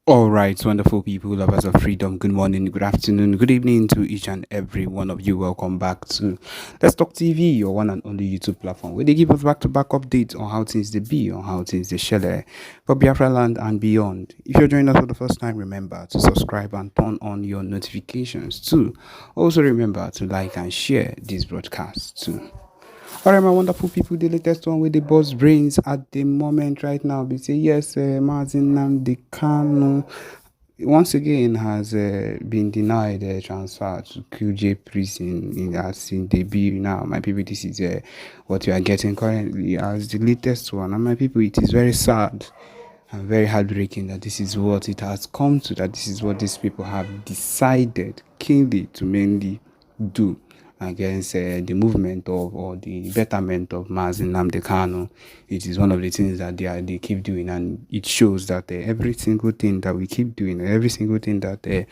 All right, wonderful people, lovers of freedom. Good morning, good afternoon, good evening to each and every one of you. Welcome back to Let's Talk TV, your one and only YouTube platform, where they give us back-to-back updates on how things they be, on how things they share for Biafra land and beyond. If you're joining us for the first time, remember to subscribe and turn on your notifications too. Also, remember to like and share this broadcast too. All right, my wonderful people, the latest one with the boss brains at the moment right now. We say yes, Martin Namdi Kanu once again has been denied transfer to QJ prison as in debut now. My people, this is what you are getting currently as the latest one. And my people, it is very sad and very heartbreaking that this is what it has come to, that this is what these people have decided keenly to mainly do against the movement of or the betterment of Mazin Nnamdi Kanu. It is one of the things that they keep doing, and it shows that every single thing that we keep doing, every single thing that that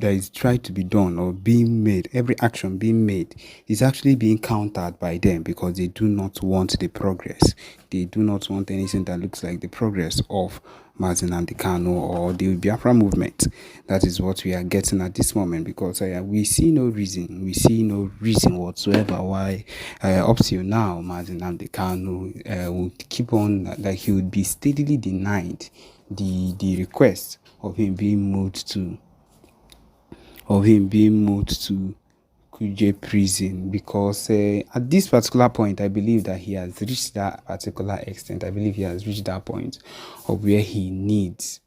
is trying to be done or being made, every action being made is actually being countered by them because they do not want the progress. They do not want anything that looks like the progress of Mazin Nnamdi Kanu or the Biafra movement. That is what we are getting at this moment because we see no reason whatsoever why up till now Mazin Nnamdi Kanu would keep on, like he would be steadily denied the request of him being moved to Kuje prison because at this particular point I believe that he has reached that particular extent. I believe he has reached that point of where he needs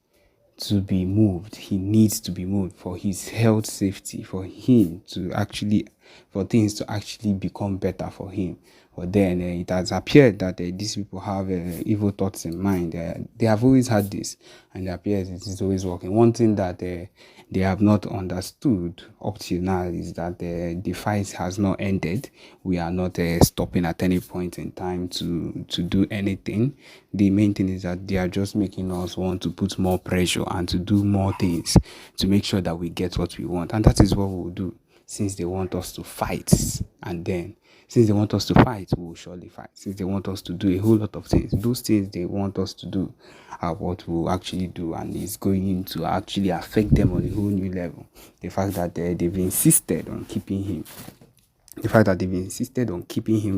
to be moved. He needs to be moved for his health safety, for him to actually, for things to actually become better for him. But then it has appeared that these people have evil thoughts in mind. They have always had this, and it appears it is always working. One thing that they have not understood up till now is that the fight has not ended. We are not stopping at any point in time to do anything. The main thing is that they are just making us want to put more pressure and to do more things to make sure that we get what we want, and that is what we will do. Since they want us to fight, and then since they want us to fight, we will surely fight. Since they want us to do a whole lot of things, those things they want us to do are what we'll actually do, and it's going to actually affect them on a whole new level. The fact that they've insisted on keeping him,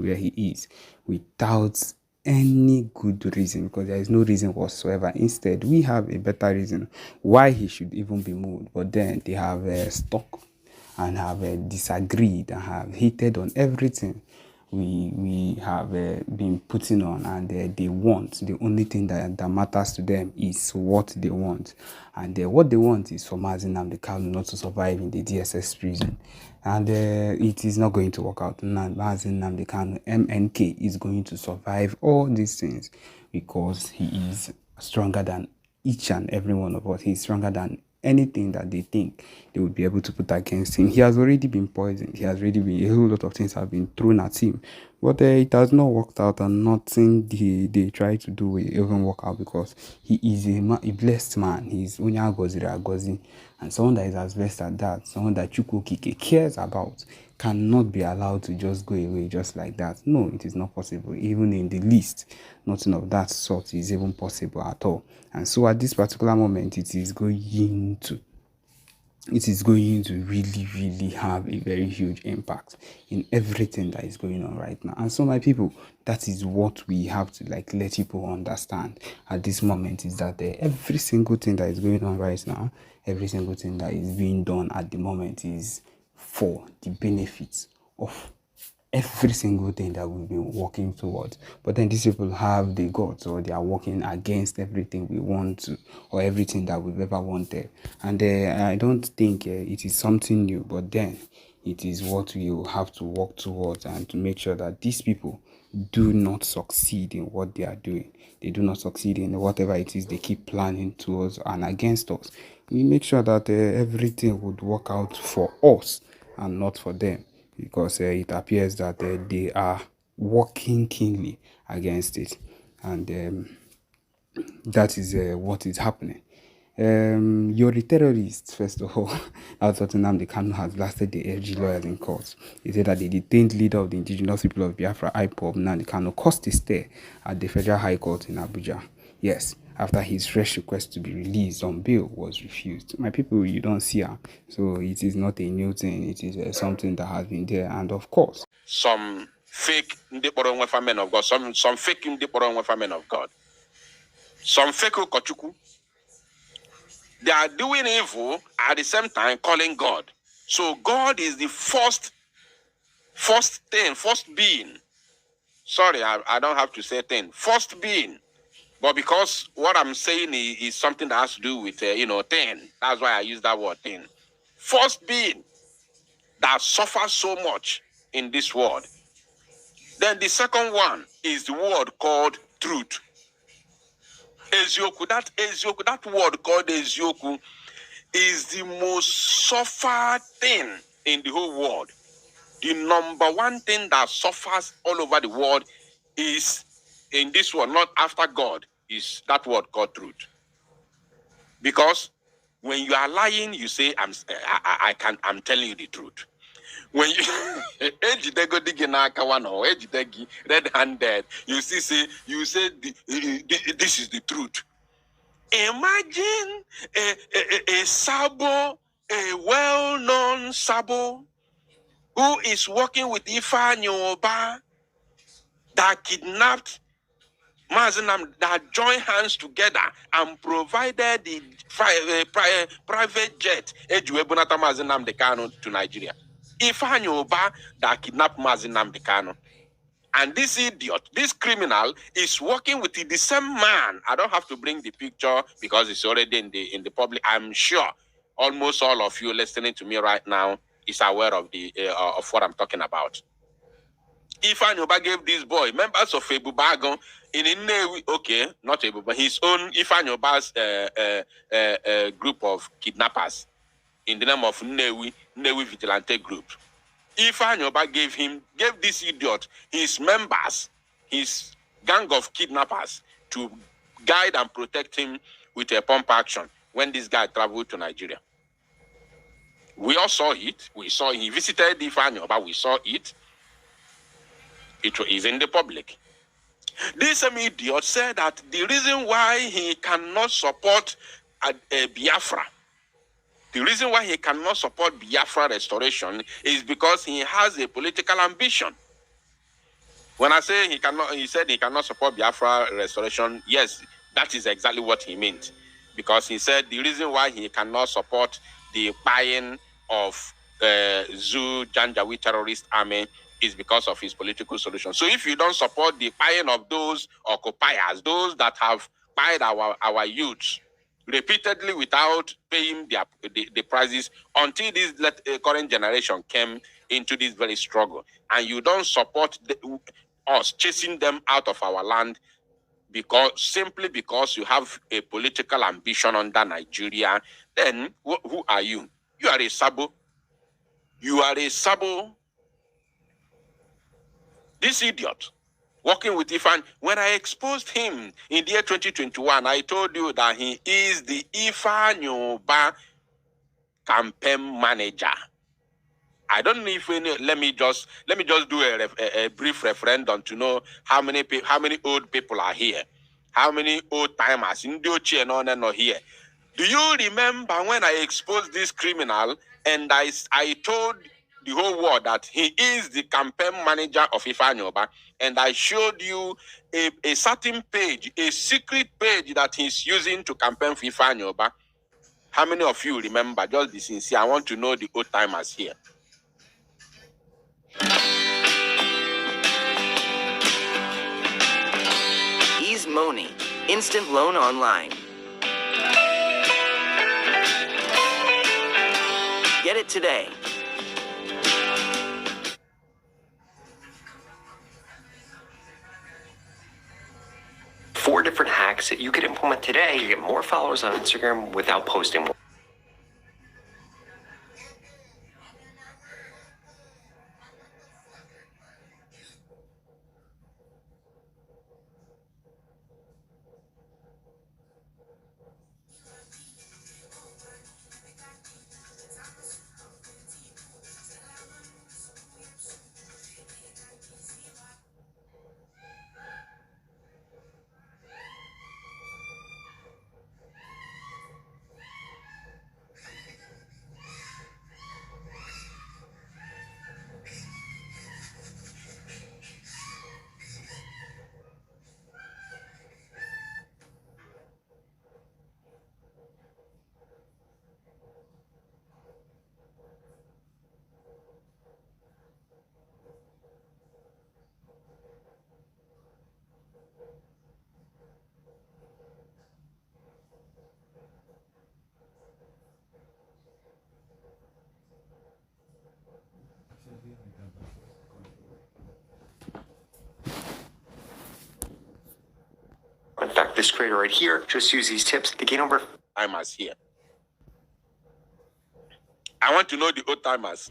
where he is without any good reason, because there is no reason whatsoever. Instead, we have a better reason why he should even be moved, but then they have stuck and have disagreed and have hated on everything we have been putting on, and they want, the only thing that matters to them is what they want, and what they want is for Mazin Nnamdi Kanu not to survive in the DSS prison, and it is not going to work out. Mazin Nnamdi Kanu, MNK, is going to survive all these things because he is stronger than each and every one of us. He's stronger than anything that they think they would be able to put against him. He has already been poisoned. He has already been, a whole lot of things have been thrown at him, but it has not worked out, and nothing they try to do will even work out because he is a blessed man. He's Onya Agozi, and someone that is as blessed as that, someone that Chukwu Kike cares about, cannot be allowed to just go away just like that. No, it is not possible. Even in the least, nothing of that sort is even possible at all. And so at this particular moment, it is going to really, really have a very huge impact in everything that is going on right now. And so, my people, that is what we have to let people understand at this moment, is that every single thing that is going on right now, every single thing that is being done at the moment is for the benefits of every single thing that we've been working towards. But then these people have the guts, or they are working against everything we want to, or everything that we've ever wanted. And I don't think it is something new, but then it is what we will have to work towards, and to make sure that these people do not succeed in what they are doing. They do not succeed in whatever it is they keep planning towards and against us. We make sure that everything would work out for us and not for them, because it appears that they are working keenly against it, and that is what is happening. You're a terrorist, first of all. That's what Nnamdi Kanu has blasted the LG lawyers in court. He said that the detained leader of the indigenous people of Biafra, IPOB, Nnamdi Kanu, caused a stay at the Federal High Court in Abuja. Yes, after his fresh request to be released on bail was refused. My people, you don't see her. So it is not a new thing. It is something that has been there. And of course, some fake Ndiporo men of God, some fake Ndiporo men of God, some fake Kochuku. They are doing evil at the same time calling God. So God is the first being. Sorry, I don't have to say thing. First being. But because what I'm saying is something that has to do with, thing. That's why I use that word, thing. First being that suffers so much in this world. Then the second one is the word called truth. Ezioku, that word called Ezioku is the most suffered thing in the whole world. The number one thing that suffers all over the world is in this world, not after God, is that word called truth. Because when you are lying, you say, I'm telling you the truth. When you red-handed, you say this is the truth. Imagine a sabo, a well-known sabo, who is working with Ifa Nyoba that kidnapped Mazinam, that joined hands together and provided the private jet Ejuebunata Mazinam Dekano to Nigeria. Ifa Nyoba that kidnapped Mazinam Dekano. And this idiot, this criminal, is working with the same man. I don't have to bring the picture because it's already in the public. I'm sure almost all of you listening to me right now is aware of of what I'm talking about. Ifan Yoba gave this boy members of Ebubagon in Nnewi, okay, not Ebuba, his own Ifan Yoba's group of kidnappers in the name of Nnewi Vigilante Group. Ifan Yoba gave this idiot his members, his gang of kidnappers, to guide and protect him with a pump action when this guy traveled to Nigeria. We all saw it. He visited Ifan Yoba. We saw it. It is in the public. This idiot said that the reason why he cannot support Biafra, the reason why he cannot support Biafra restoration is because he has a political ambition. When I say he said he cannot support Biafra restoration, yes, that is exactly what he meant. Because he said the reason why he cannot support the buying of Zoo Janjaweed terrorist army is because of his political solution. So if you don't support the buying of those occupiers, those that have buyed our youths repeatedly without paying the prices until this current generation came into this very struggle, and you don't support us chasing them out of our land simply because you have a political ambition under Nigeria, then who are you? You are a sabo. You are a sabo. This idiot working with Ifan. When I exposed him in the year 2021, I told you that he is the Ifan Yoba campaign manager. I don't know if let me just do a brief referendum to know how many old people are here, how many old timers in Dochi and on and on here. Do you remember when I exposed this criminal and I told the whole world that he is the campaign manager of Ifanyoba, and I showed you a certain page, a secret page that he's using to campaign for Ifanyoba? How many of you remember? Just be sincere. I want to know the old timers here. Ease Money, instant loan online. Get it today. Four different hacks that you could implement today to get more followers on Instagram without posting more. fact, this creator right here just used these tips to gain over timers here. I want to know the old timers,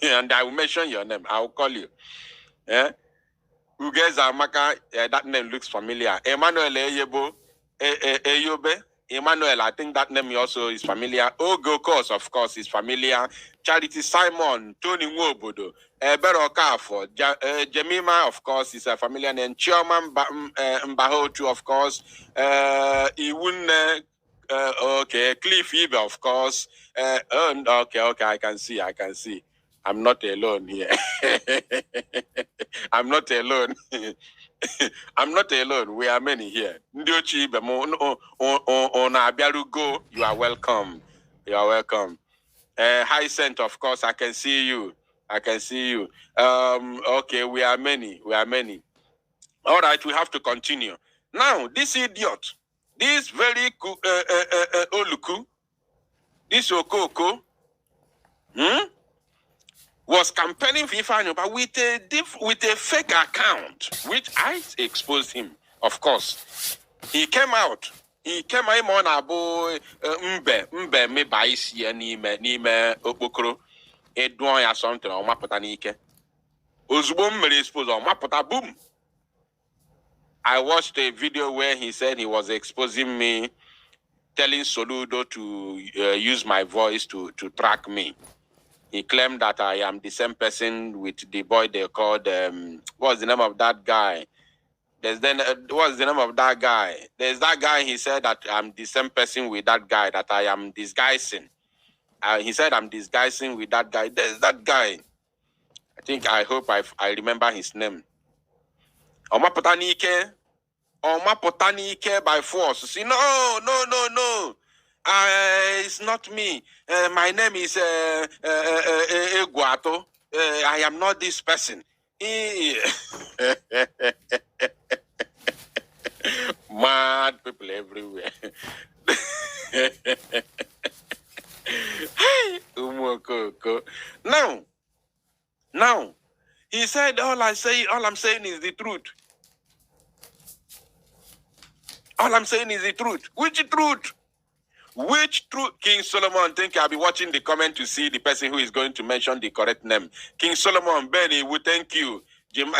and I will mention your name. I will call you. Yeah, Ugeza Amaka. That name looks familiar. Emmanuel Eyebo, Eyobe. Emmanuel, I think that name also is familiar. Ogo Kos, of course, is familiar. Charity Simon, Tony Nwobodo, Bero Kafo, Jemima, of course, is a familiar name. Chioma Mbahotu, of course. Iwune, okay. Cliff Ebe, of course. Okay, I can see. I'm not alone here. I'm not alone. I'm not alone. We are many here. Ndiochi Ibe on Abiarugo, you are welcome. You are welcome. High Scent, of course, I can see you. Okay, we are many. All right, we have to continue. Now, this idiot, this very Oluku, this Okoko, was campaigning for Ifeanyi Oba with a fake account, which I exposed him, of course. He came out on abo mbe me baisi n'ime okpokoro eduon ya something o mapụta n'ike. Ozugbo mmere expose o mapụta boom. I watched a video where he said he was exposing me, telling Soludo to use my voice to track me. He claimed that I am the same person with the boy they called, what's the name of that guy? What's the name of that guy? There's that guy, he said that I'm the same person with that guy, that I am disguising. He said I'm disguising with that guy. There's that guy. I hope I remember his name. Oma Potanike by force. See, no. It's not me. My name is Eguato. I am not this person. Mad people everywhere. Now, he said, all I'm saying is the truth. All I'm saying is the truth. Which truth? King Solomon? Think I'll be watching the comment to see the person who is going to mention the correct name. King Solomon, Benny, we thank you. Jim,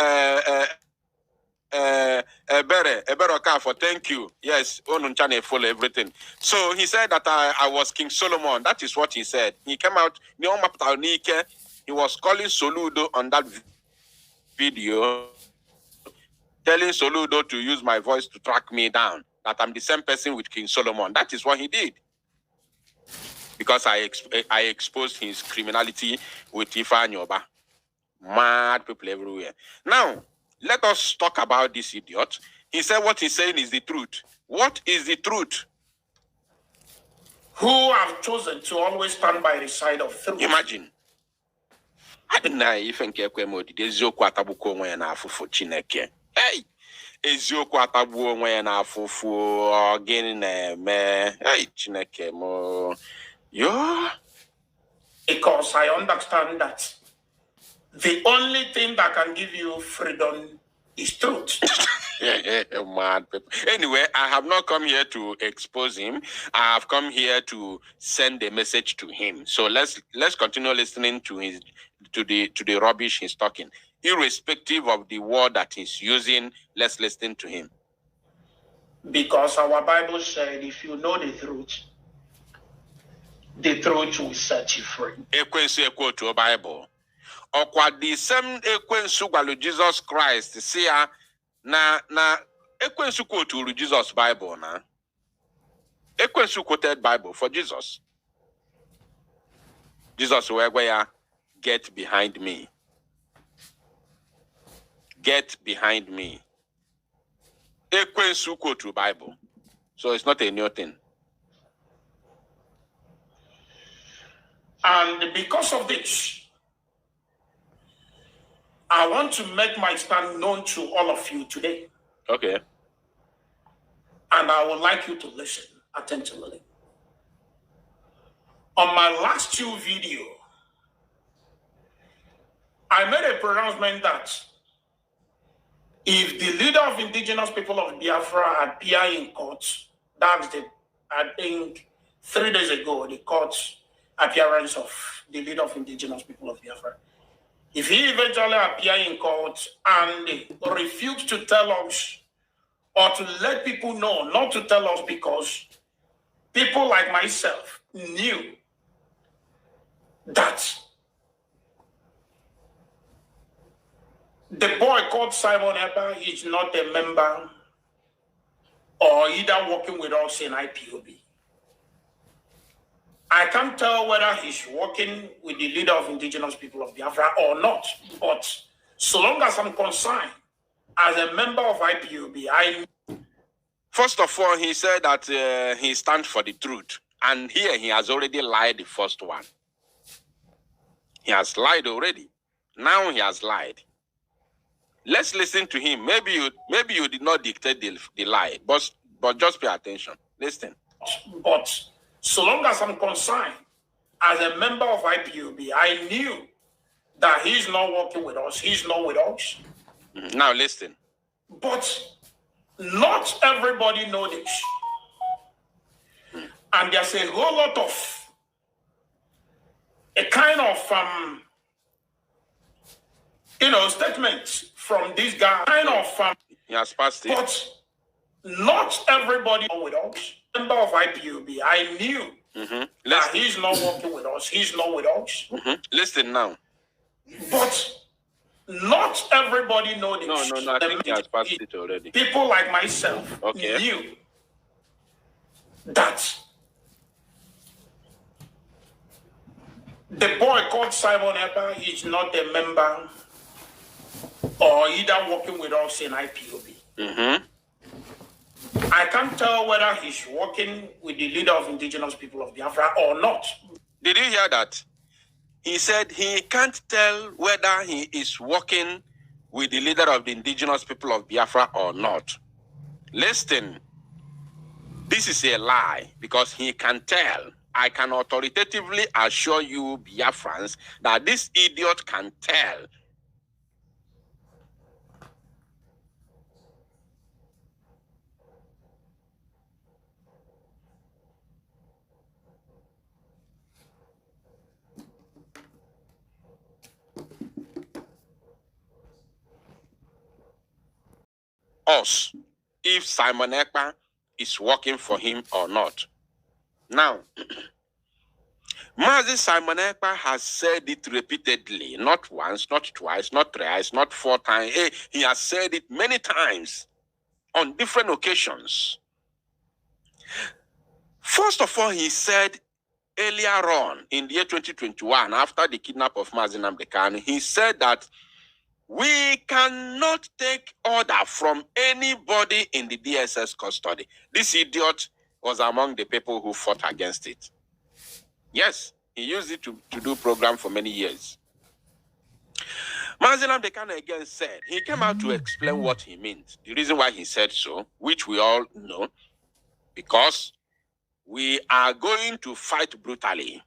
Ebere Okafo, thank you. Yes, Onunchane follow everything. So he said that I was King Solomon. That is what he said. He came out, he was calling Soludo on that video, telling Soludo to use my voice to track me down, that I'm the same person with King Solomon. That is what he did. Because I exposed his criminality with Ifeanyi Oba. Mad people everywhere. Now, let us talk about this idiot. He said what he's saying is the truth. What is the truth? Who have chosen to always stand by the side of truth. Imagine. I didn't know if Nkekwe Modi, eziokwu atabuko onwe ya na afufu Chineke. Hey! Eziokwu atabu onwe ya na afufu gịnị na-eme. Hey, Chineke mo. Yo. Because I understand that the only thing that can give you freedom is truth. Mad people. Anyway, I have not come here to expose him. I have come here to send a message to him. So let's continue listening to the rubbish he's talking. Irrespective of the word that he's using, let's listen to him. Because our Bible said, if you know the truth will set you free. Ekwensu ekwo to Bible. Okwa the same ekwensu gwalu Jesus Christ see ya na ekwensu quote Jesus Bible na. Ekwensu quoted Bible for Jesus. Jesus where ya get behind me. Get behind me. Ekwensu quote Bible. So it's not a new thing. And because of this, I want to make my stand known to all of you today. Okay. And I would like you to listen attentively. On my last two videos, I made a pronouncement that If the leader of indigenous people of Biafra appear in court, that's I think 3 days ago, the court appearance of the leader of indigenous people of Biafra. If he eventually appear in court and refuse to tell us or to let people know, not to tell us because people like myself knew that the boy called Simon Eber is not a member or either working with us in IPOB. I can't tell whether he's working with the leader of indigenous people of Biafra or not, but so long as I'm concerned, as a member of IPOB, First of all, he said that he stands for the truth. And here he has already lied the first one. He has lied already. Now he has lied. Let's listen to him. Maybe you did not dictate the lie, but just pay attention. Listen. But so long as I'm concerned, as a member of IPOB, I knew that he's not working with us. He's not with us. Now listen. But not everybody knows this. And there's a whole lot of a kind of statements from this guy. He has passed it. But not everybody knows with us. Member of IPOB, I knew that he's not working with us. He's not with us. Listen now. But not everybody knows this. No, I think he has passed it already. People like myself knew that the boy called Simon Eber is not a member or either working with us in IPOB. I can't tell whether he's working with the leader of indigenous people of Biafra or not. Did you hear that? He said he can't tell whether he is working with the leader of the indigenous people of Biafra or not. Listen, this is a lie because he can tell. I can authoritatively assure you, Biafrans, that this idiot can tell. Us, if Simon Ekpa is working for him or not. Now, Mazi Simon Ekpa has said it repeatedly, not once, not twice, not thrice, not 4 times. He has said it many times on different occasions. First of all, he said earlier on in the year 2021, after the kidnap of Mazi Nnamdi Kanu, he said that we cannot take order from anybody in the DSS custody. This idiot was among the people who fought against it. Yes, he used it to do program for many years. Mazi Nnamdi Kanu again said, he came out to explain what he meant. The reason why he said so, which we all know, because we are going to fight brutally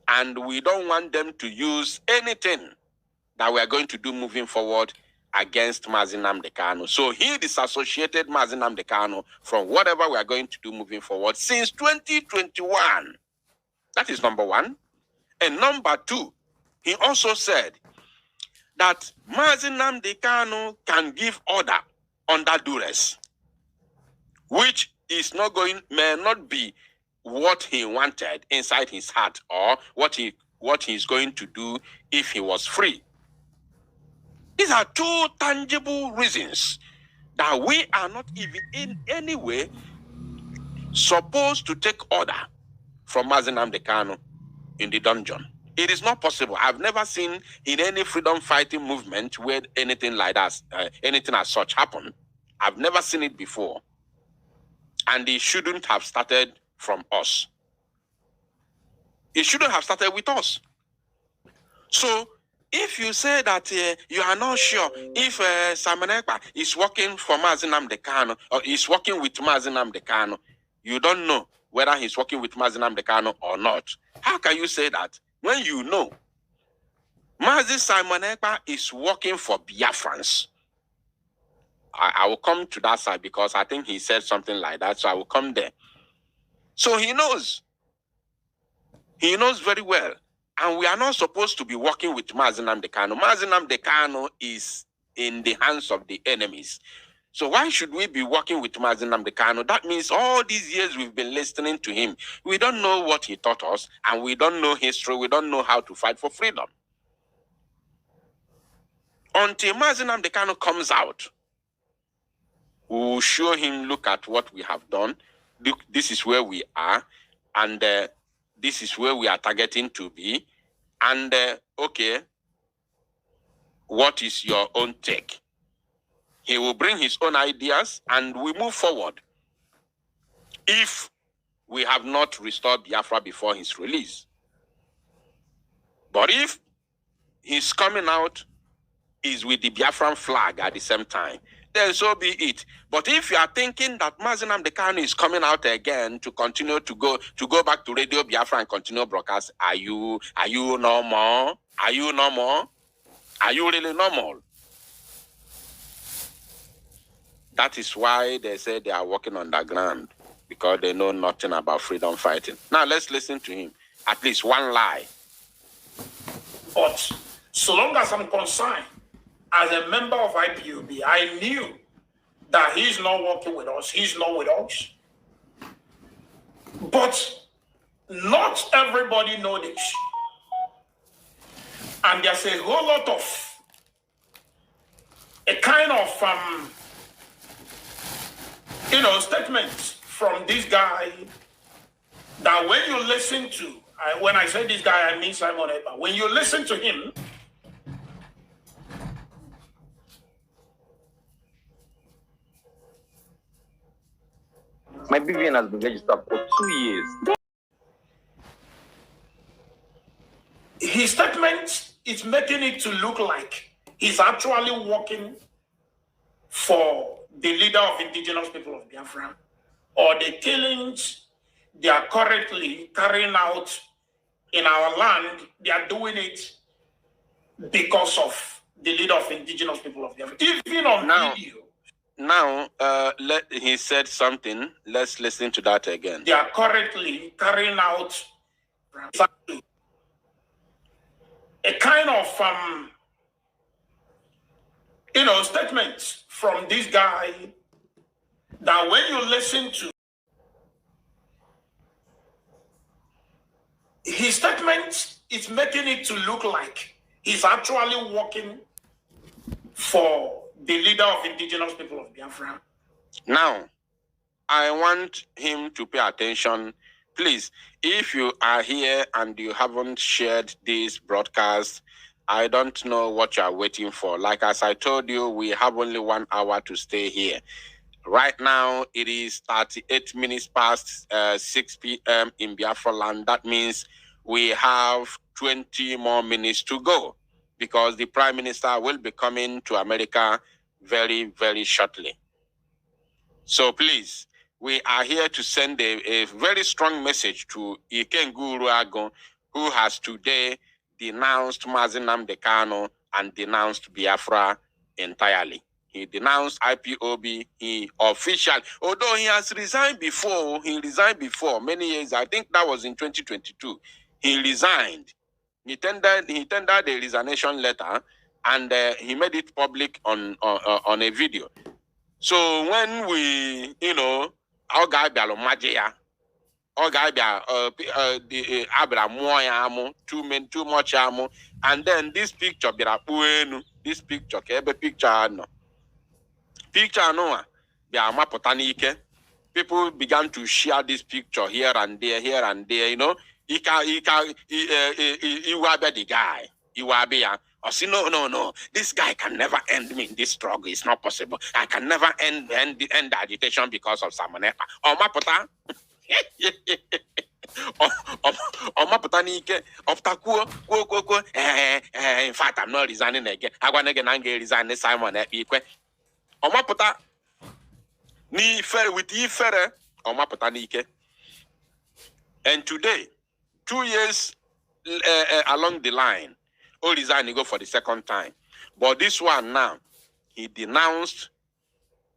and we don't want them to use anything that we are going to do moving forward against Mazi Nnamdi Kanu. So he disassociated Mazi Nnamdi Kanu from whatever we are going to do moving forward since 2021. That is number one. And number two, he also said that Mazi Nnamdi Kanu can give order under duress, which is not may not be what he wanted inside his heart or what he's going to do if he was free. These are 2 tangible reasons that we are not even in any way supposed to take order from Mazi Nnamdi Kanu in the dungeon. It is not possible. I've never seen in any freedom fighting movement where anything like that, anything as such happened. I've never seen it before. And it shouldn't have started from us. It shouldn't have started with us. So, if you say that you are not sure if Simon Ekpa is working for Mazi Nnamdi Kanu or is working with Mazi Nnamdi Kanu, you don't know whether he's working with Mazi Nnamdi Kanu or not. How can you say that when you know Mazi Simon Ekpa is working for Biafrans? I will come to that side because I think he said something like that. So I will come there. So he knows. He knows very well. And we are not supposed to be working with Mazi Nnamdi Kanu. Mazi Nnamdi Kanu is in the hands of the enemies. So why should we be working with Mazi Nnamdi Kanu? That means all these years we've been listening to him. We don't know what he taught us, and we don't know history. We don't know how to fight for freedom. Until Mazi Nnamdi Kanu comes out, we will show him, look at what we have done. Look, this is where we are, and this is where we are targeting to be. And okay, what is your own take? He will bring his own ideas, and we move forward. If we have not restored Biafra before his release. But if he's coming out is with the Biafran flag at the same time, then so be it. But if you are thinking that Mazi Nnamdi Kanu is coming out again to continue to go back to Radio Biafra and continue broadcast, are you normal? Are you normal? Are you really normal? That is why they say they are working underground, because they know nothing about freedom fighting. Now let's listen to him. At least one lie. But so long as I'm concerned, as a member of IPOB, I knew that he's not working with us. He's not with us. But not everybody knows this. And there's a whole lot of a kind of statements from this guy that when you listen to, when I say this guy, I mean Simon Eber. When you listen to him, my BVN has been registered for 2 years. His statement is making it to look like he's actually working for the leader of indigenous people of Biafra, or the killings they are currently carrying out in our land. They are doing it because of the leader of indigenous people of Biafra. Even on video. Now, he said something. Let's listen to that again. They are currently carrying out a kind of statements from this guy that when you listen to his statement, is making it to look like he's actually working for the leader of indigenous people of Biafra. Now, I want him to pay attention. Please, if you are here and you haven't shared this broadcast, I don't know what you are waiting for. Like as I told you, we have only 1 hour to stay here. Right now, it is 38 minutes past 6 p.m. in Biafra land. That means we have 20 more minutes to go, because the Prime Minister will be coming to America very, very shortly. So please, we are here to send a very strong message to Ikengu Uruago, who has today denounced Mazi Nnamdi Kanu and denounced Biafra entirely. He denounced IPOB. He officially, although he has resigned before, many years, I think that was in 2022, he resigned. He tendered a resignation letter, and he made it public on a video. So when we, our guy Bialomajia, our guy the Abra Moyamu, too much amu, and then this picture this picture, no. Picture no, people began to share this picture here and there, you know. He will be the guy. He will be or say, no. This guy can never end me in this struggle. It's not possible. I can never end the agitation because of Samonepa. Or Mapota. In fact, I'm not resigning again. I'm going to resign Simon. Or Mapota. Ni fair with ye fair. Or Mapota Nike. And today, 2 years along the line, all resign, he go for the second time. But this one now, he denounced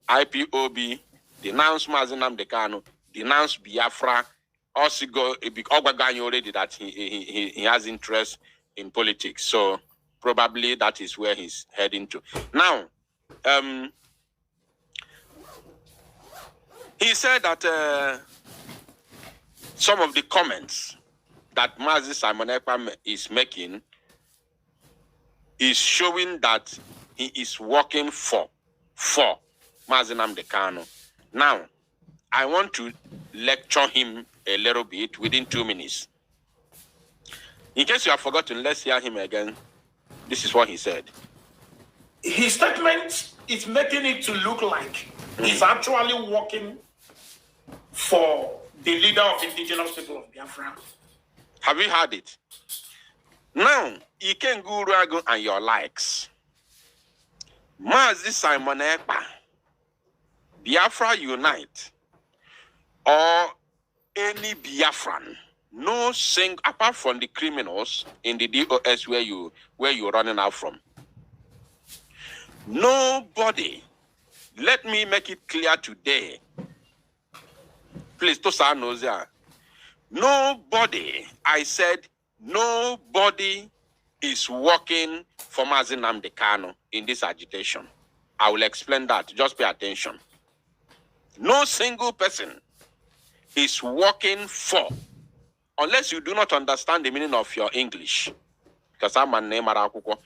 IPOB, denounce Mazi Nnamdi Kanu, denounce Biafra, also go already that he has interest in politics. So probably that is where he's heading to. Now, he said that some of the comments that Mazi Simon Ekpa is making is showing that he is working for Mazi Nnamdi Kanu. Now, I want to lecture him a little bit within 2 minutes. In case you have forgotten, let's hear him again. This is what he said. His statement is making it to look like he's actually working for the leader of indigenous people of Biafra. Have you heard it? Now, Iken Guru and your likes. Mazi Simon Ekpa, Biafra Unite, or any Biafran, no single, apart from the criminals in the DOS where you're running out from. Nobody, let me make it clear today. Please, Tosa knows that. Nobody, I said, nobody is working for Mazi Nnamdi Kanu in this agitation. I will explain that. Just pay attention. No single person is working for, unless you do not understand the meaning of your English. Because I'm a name Marakuko.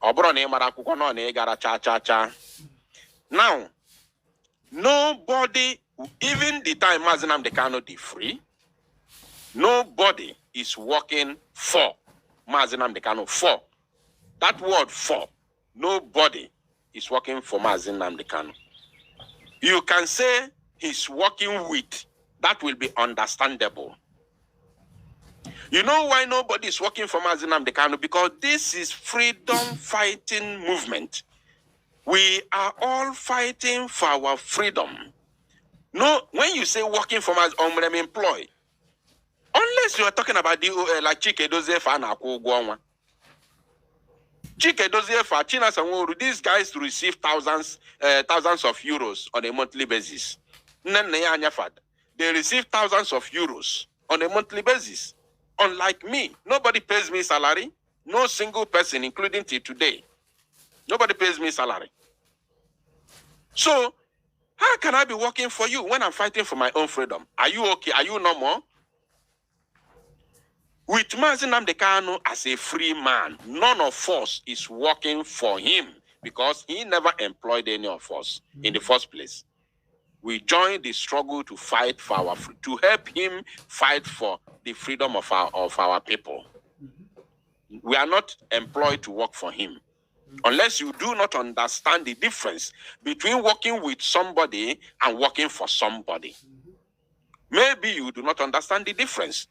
Obro name Marakuko no negara cha cha cha. Now, nobody, even the time Mazi Nnamdi Kanu be free, nobody is working for Mazi Nnamdi Kanu. For. That word for. Nobody is working for Mazi Nnamdi Kanu. You can say he's working with. That will be understandable. You know why nobody is working for Mazi Nnamdi Kanu? Because this is freedom fighting movement. We are all fighting for our freedom. No, when you say working for Mazi, employed, unless you are talking about the like Chike Dozefa and Akugwa. Chike Dozefa, China Sanworu, these guys receive thousands of euros on a monthly basis. They receive thousands of euros on a monthly basis. Unlike me, nobody pays me salary. No single person, including till today. Nobody pays me salary. So, how can I be working for you when I'm fighting for my own freedom? Are you okay? Are you normal? With Mazi Nnamdi Kanu as a free man, none of us is working for him because he never employed any of us in the first place. We joined the struggle to fight for to help him fight for the freedom of our people. We are not employed to work for him. Unless you do not understand the difference between working with somebody and working for somebody. Maybe you do not understand the difference.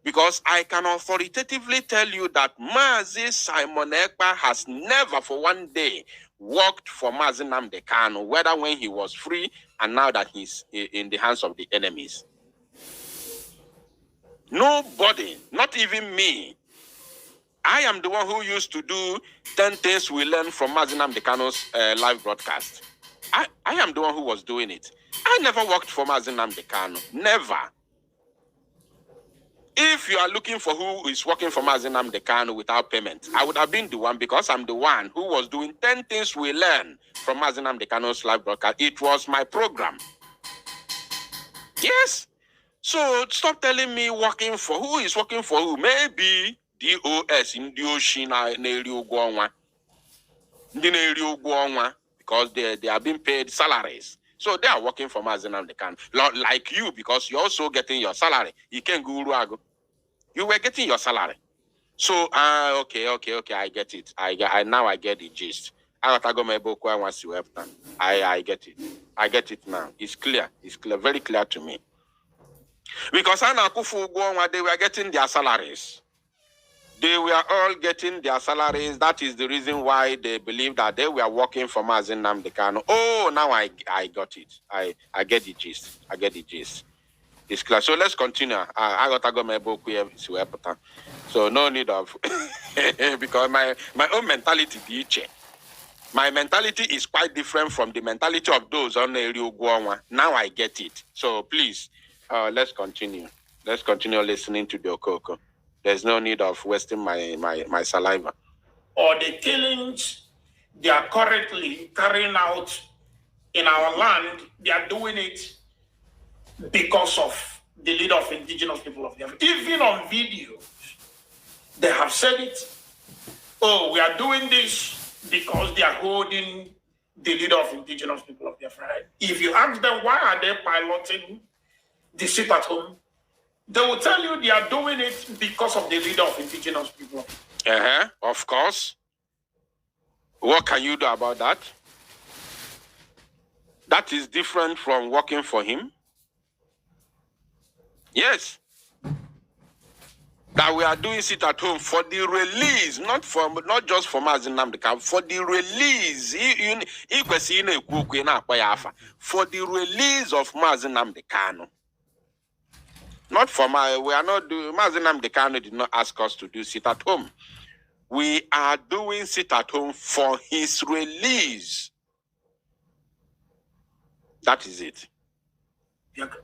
Because I can authoritatively tell you that Mazi Simon Ekpa has never for one day worked for Mazi Nnamdi Kanu, whether when he was free and now that he's in the hands of the enemies. Nobody, not even me. I am the one who used to do 10 things we learned from Mazi Nnamdi Kanu's live broadcast. I am the one who was doing it. I never worked for Mazi Nnamdi Kanu. Never. If you are looking for who is working for Mazi Nnamdi Kanu without payment, I would have been the one because I'm the one who was doing 10 things we learned from Mazi Nnamdi Kanu's live broadcast. It was my program. Yes. So stop telling me working for who is working for who. Maybe DOS in Dioshina because they are being paid salaries. So they are working for Mazi Nnamdi Kanu. Like you, because you're also getting your salary. You can't go. You were getting your salary. So okay, I get it. Now I get the gist. I get it. I get it now. It's clear. It's clear, very clear to me. Because they were getting their salaries. They were all getting their salaries. That is the reason why they believe that they were working for Mazi Nnamdi Kanu. Oh, now I got it. I get the gist. I get the gist. It's clear. So let's continue. I got to go my book here. So no need of because my own mentality be My mentality is quite different from the mentality of those on Eri Guanwa. Now I get it. So please, let's continue. Let's continue listening to the Okoko. There's no need of wasting my saliva. Or the killings they are currently carrying out in our land, they are doing it because of the leader of indigenous people of Biafra. Even on video, they have said it. Oh, we are doing this because they are holding the leader of indigenous people of Biafra. If you ask them why are they piloting the sit at home, they will tell you they are doing it because of the leader of indigenous people. Of course. What can you do about that? That is different from working for him. Yes. That we are doing sit at home for the release, not just for Mazi Nnamdi Kanu, for the release. For the release of Mazi Nnamdi Kanu. Not for we are not doing. Mazi Nnamdi Kanu did not ask us to do sit at home. We are doing sit at home for his release. That is it.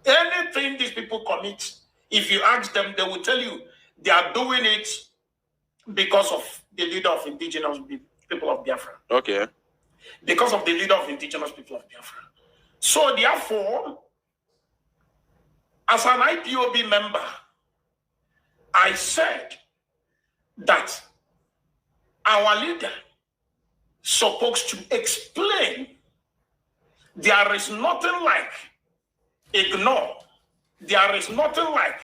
Anything these people commit, if you ask them, they will tell you they are doing it because of the leader of indigenous people of Biafra. Okay. Because of the leader of indigenous people of Biafra. So therefore, as an IPOB member, I said that our leader supposed to explain there is nothing like ignore. There is nothing like